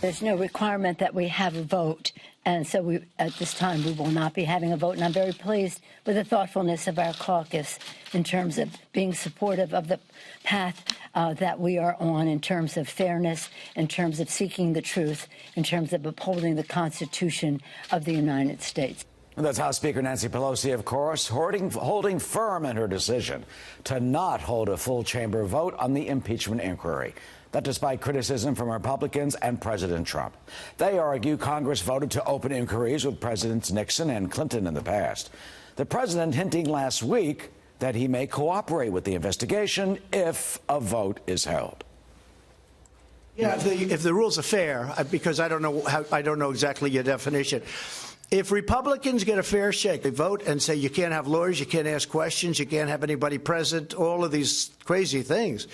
There's no requirement that we have a vote. And so at this time, we will not be having a vote. And I'm very pleased with the thoughtfulness of our caucus in terms of being supportive of the path that we are on in terms of fairness, in terms of seeking the truth, in terms of upholding the Constitution of the United States. That's House Speaker Nancy Pelosi, of course, holding firm in her decision to not hold a full chamber vote on the impeachment inquiry. That despite criticism from Republicans and President Trump. They argue Congress voted to open inquiries with Presidents Nixon and Clinton in the past. The president hinting last week that he may cooperate with the investigation if a vote is held. Yeah, if the rules are fair, because I don't know exactly your definition. If Republicans get a fair shake, they vote and say you can't have lawyers, you can't ask questions, you can't have anybody present, all of these crazy things.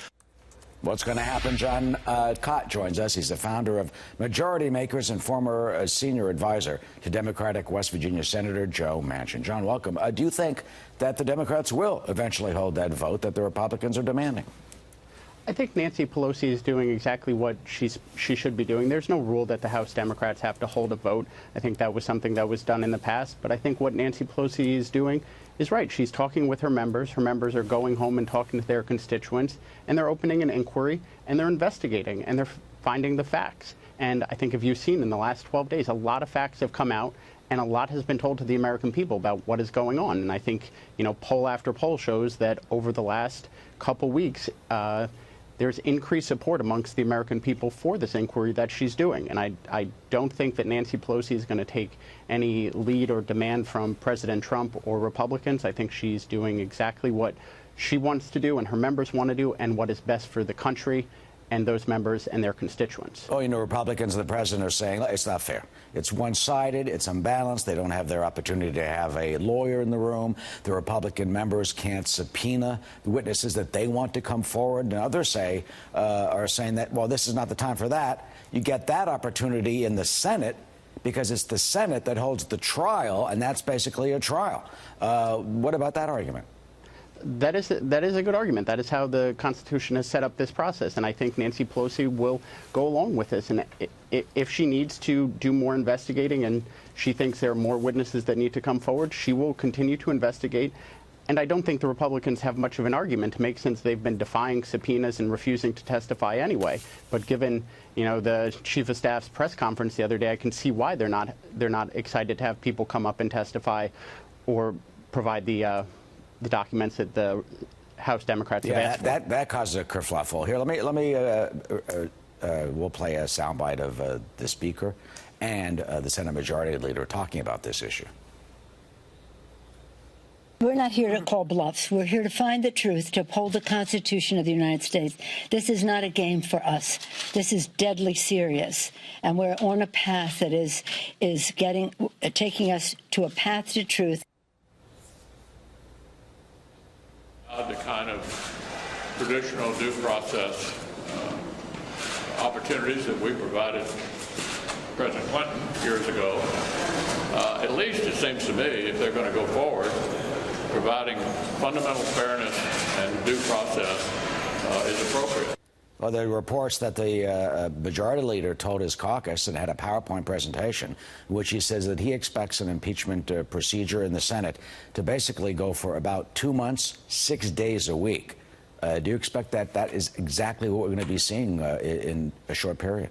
What's going to happen? John Kott joins us. He's the founder of Majority Makers and former senior advisor to Democratic West Virginia Senator Joe Manchin. John, welcome. Do you think that the Democrats will eventually hold that vote that the Republicans are demanding? I think Nancy Pelosi is doing exactly what she should be doing. There's no rule that the House Democrats have to hold a vote. I think that was something that was done in the past. But I think what Nancy Pelosi is doing is right. She's talking with her members. Her members are going home and talking to their constituents, and they're opening an inquiry, and they're investigating, and they're finding the facts. And I think if you've seen in the last 12 days, a lot of facts have come out, and a lot has been told to the American people about what is going on. And I think, poll after poll shows that over the last couple weeks, there's increased support amongst the American people for this inquiry that she's doing. And I don't think that Nancy Pelosi is going to take any lead or demand from President Trump or Republicans. I think she's doing exactly what she wants to do and her members want to do and what is best for the country and those members and their constituents. Oh, Republicans and the president are saying it's not fair. It's one-sided. It's unbalanced. They don't have their opportunity to have a lawyer in the room. The Republican members can't subpoena the witnesses that they want to come forward. And others are saying that, well, this is not the time for that. You get that opportunity in the Senate because it's the Senate that holds the trial, and that's basically a trial. What about that argument? That is a good argument. That is how the Constitution has set up this process. And I think Nancy Pelosi will go along with this. And if she needs to do more investigating and she thinks there are more witnesses that need to come forward, she will continue to investigate. And I don't think the Republicans have much of an argument to make since they've been defying subpoenas and refusing to testify anyway. But given, the Chief of Staff's press conference the other day, I can see why they're not excited to have people come up and testify or provide the documents that the House Democrats have asked for. That causes a kerfluffle. Here, we'll play a soundbite of the Speaker and the Senate Majority Leader talking about this issue. We're not here to call bluffs. We're here to find the truth, to uphold the Constitution of the United States. This is not a game for us. This is deadly serious. And we're on a path that is taking us to a path to truth. The kind of traditional due process opportunities that we provided President Clinton years ago. At least it seems to me, if they're going to go forward, providing fundamental fairness and due process is appropriate. Well, there are reports that the Majority Leader told his caucus and had a PowerPoint presentation in which he says that he expects an impeachment procedure in the Senate to basically go for about 2 months, 6 days a week. Do you expect that is exactly what we're going to be seeing in a short period?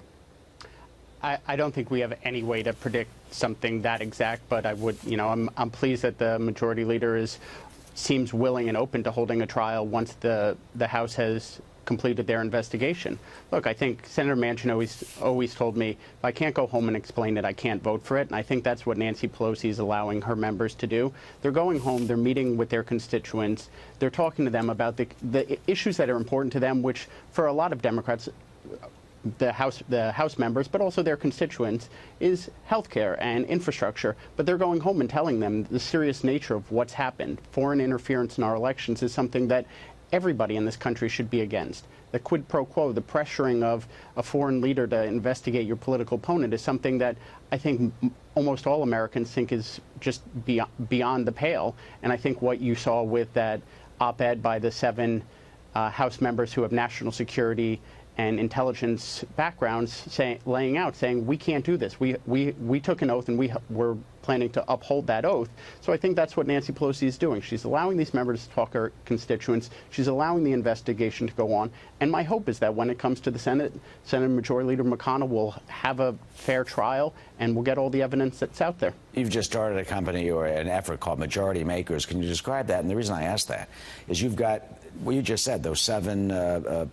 I don't think we have any way to predict something that exact, but I would, I'm pleased that the Majority Leader seems willing and open to holding a trial once the House has completed their investigation. Look, I think Senator Manchin always told me, if I can't go home and explain it, I can't vote for it. And I think that's what Nancy Pelosi is allowing her members to do. They're going home, they're meeting with their constituents, they're talking to them about the issues that are important to them, which for a lot of Democrats, the House members, but also their constituents, is health care and infrastructure. But they're going home and telling them the serious nature of what's happened. Foreign interference in our elections is something that everybody in this country should be against. The quid pro quo, the pressuring of a foreign leader to investigate your political opponent, is something that I think almost all Americans think is just beyond the pale. And I think what you saw with that op-ed by the 7 House members who have national security and intelligence backgrounds laying out, saying we can't do this. We took an oath and we're planning to uphold that oath. So I think that's what Nancy Pelosi is doing. She's allowing these members to talk to her constituents. She's allowing the investigation to go on. And my hope is that when it comes to the Senate, Senate Majority Leader McConnell will have a fair trial and we'll get all the evidence that's out there. You've just started a company or an effort called Majority Makers. Can you describe that? And the reason I ask that is you've got, well, you just said those 7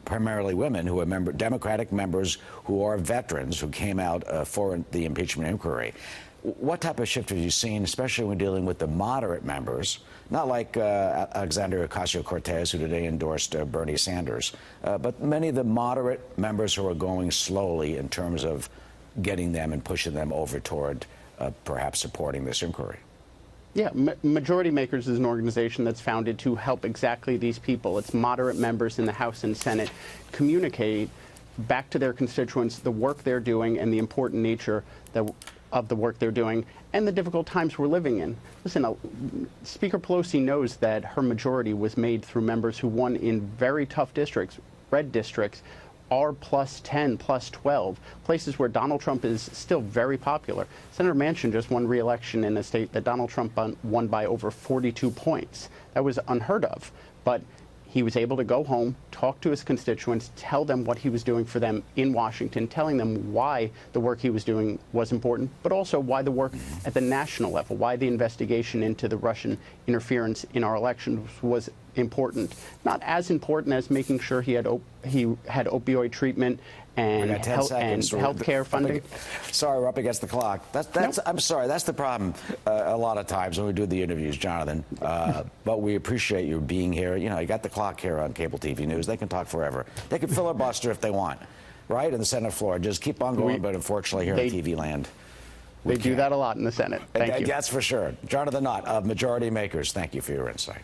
primarily women who are Democratic members who are veterans who came out for the impeachment inquiry. What type of shift have you seen, especially when dealing with the moderate members, not like Alexandria Ocasio-Cortez, who today endorsed Bernie Sanders, but many of the moderate members who are going slowly in terms of getting them and pushing them over toward perhaps supporting this inquiry? Yeah, Majority Makers is an organization that's founded to help exactly these people. It's moderate members in the House and Senate communicate back to their constituents the work they're doing and the important nature of the work they're doing and the difficult times we're living in. Listen, Speaker Pelosi knows that her majority was made through members who won in very tough districts, red districts, R plus 10, plus 12, places where Donald Trump is still very popular. Senator Manchin just won re-election in a state that Donald Trump won by over 42 points. That was unheard of. But he was able to go home, talk to his constituents, tell them what he was doing for them in Washington, telling them why the work he was doing was important, but also why the work at the national level, why the investigation into the Russian interference in our elections was important. Not as important as making sure he had opioid treatment and health care funding. Sorry, we're up against the clock. I'm sorry, that's the problem a lot of times when we do the interviews, Jonathan. But we appreciate you being here. You know, you got the clock here on cable TV news. They can talk forever. They can filibuster if they want, right? In the Senate floor. Just keep on going, but unfortunately here in TV land, they do that a lot in the Senate. Thank you. That's for sure. Jonathan Knott of Majority Makers, thank you for your insight.